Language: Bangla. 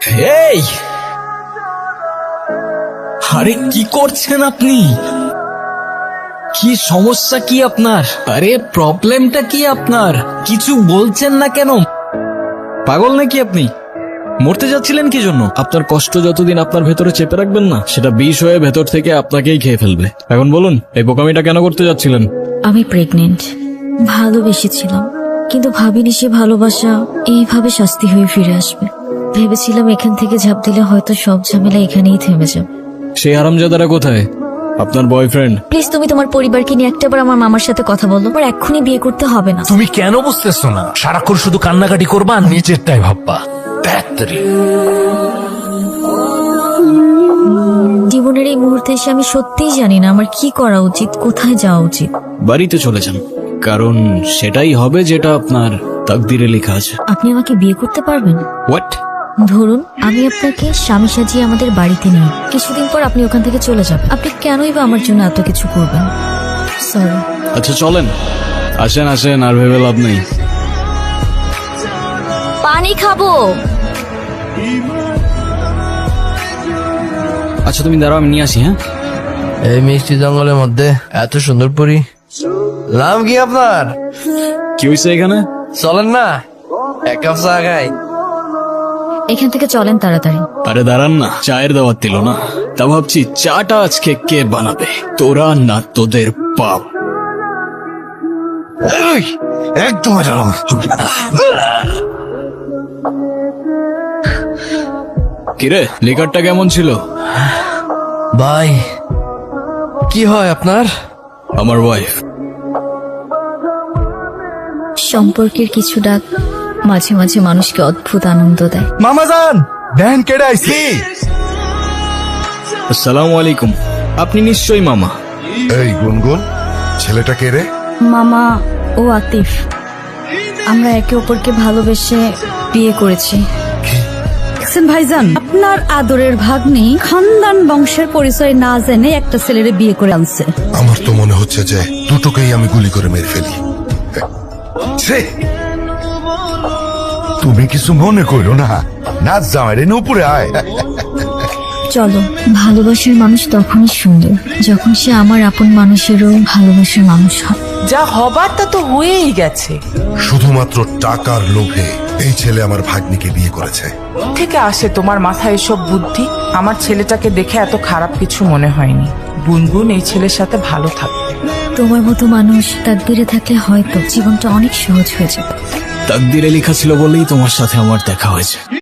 এই, আরে কি করছেন আপনি? কি সমস্যা কি আপনার? আরে প্রবলেমটা কি আপনার? কিছু বলছেন না কেন? পাগল নাকি আপনি? মরতে যাচ্ছিলেন কি জন্য? আপনার কষ্ট যতদিন আপনার ভেতরে চেপে রাখবেন না, সেটা বিষ হয়ে ভেতর থেকে আপনাকেই খেয়ে ফেলবে। এখন বলুন, এই বোকামিটা কেন করতে যাচ্ছিলেন? আমি প্রেগনেন্ট, ভালোবেসেছিলাম, কিন্তু ভাবিনি সে ভালোবাসা এইভাবে শাস্তি হয়ে ফিরে আসবে। ভেবেছিলাম এখান থেকে ঝাঁপ দিলে হয়তো সব ঝামেলা এখানেই থেমে যাবে। সেই হারামজাদারা কোথায়? আপনার বয়ফ্রেন্ড? প্লিজ তুমি তোমার পরিবারকে নিয়ে একটাবার আমার মামার সাথে কথা বলো। আমার এক্ষুনি বিয়ে করতে হবে না। তুমি কেন বুঝতেছো না? সারাক্ষণ শুধু কান্নাকাটি করবা, নিজেরটাই ভাববা। ব্যাটারি জীবনের এই মুহূর্তে এসে আমি সত্যিই জানি না আমার কি করা উচিত, কোথায় যাওয়া উচিত। বাড়িতে চলে যান, কারণ সেটাই হবে যেটা আপনার তাকদিরে লেখা আছে। আপনি আমাকে বিয়ে করতে পারবেন? হোয়াট? ধরুন আমি আপনাকে স্বামী সাজিয়ে আমাদের বাড়িতে নিই, কিছুদিন পর আপনি ওখান থেকে চলে যাবেন। আপনি কেনই বা আমার জন্য এত কিছু করবেন? সরি। আচ্ছা চলেন, আসেন আসেন, আর ভেবে লাভ নেই। পানি খাবো। আচ্ছা তুমি দাঁড়াও, আমি নিয়ে আসি। হ্যাঁ, এই মিষ্টি জঙ্গলের মধ্যে এত সুন্দর পরি, নাম কি আপনার? কি হয়েছে এখানে? চলেন না এক কাপ চা খাই। এখান থেকে চলেন তাড়াতাড়ি। আরে দাঁড়ান না, চায়ের দাওয়াত দিল না, তা ভাবছি চাটা আজকে কে বানাবে, তোরা না তোদের বাপ? একদম কিরে, লিকারটা কেমন ছিল? ভাই, কি হয় আপনার? আমার ওয়াইফ। সম্পর্কের কিছু ডাক মাঝে মাঝে মানুষকে অদ্ভুত আনন্দ দেয়। মামা যান, দেন কেডে আইছি। আসসালামু আলাইকুম। আপনি নিশ্চয়ই মামা? এই গুনগুন, ছেলেটা কে রে? মামা ও আতিফ, আমরা একে অপরকে ভালোবেসে বিয়ে করেছি। ভাইজান, আপনার আদরের ভাগ্নি খানদান বংশের পরিচয় না জেনে একটা ছেলেরে বিয়ে করে আনছে। আমার তো মনে হচ্ছে যে দুটোকেই আমি গুলি করে মেরে ফেলি। ছে! তুমি কিছু মনে করো না, নাচ জামাইরে উপরে আয়। চলো, ভালোবাসার মানুষ তখনই সুন্দর যখন সে আমার আপন মানুষেরও ভালোবাসার মানুষ হয়। যা হবার তা তো হয়েই গেছে। শুধুমাত্র টাকার লোভে এই ছেলে আমার ভাগ্নিকে বিয়ে করেছে। থেকে আসে তোমার মাথায় এসব বুদ্ধি? আমার ছেলেটাকে দেখে এত খারাপ কিছু মনে হয়নি। গুনগুন এই ছেলের সাথে ভালো থাকবে। তোমার মতো মানুষ তাকদিরে থাকলে হয়তো জীবনটা অনেক সহজ হয়ে যাবে। তাকদিরে লেখা ছিল বলেই তোমার সাথে আমার দেখা হয়েছে।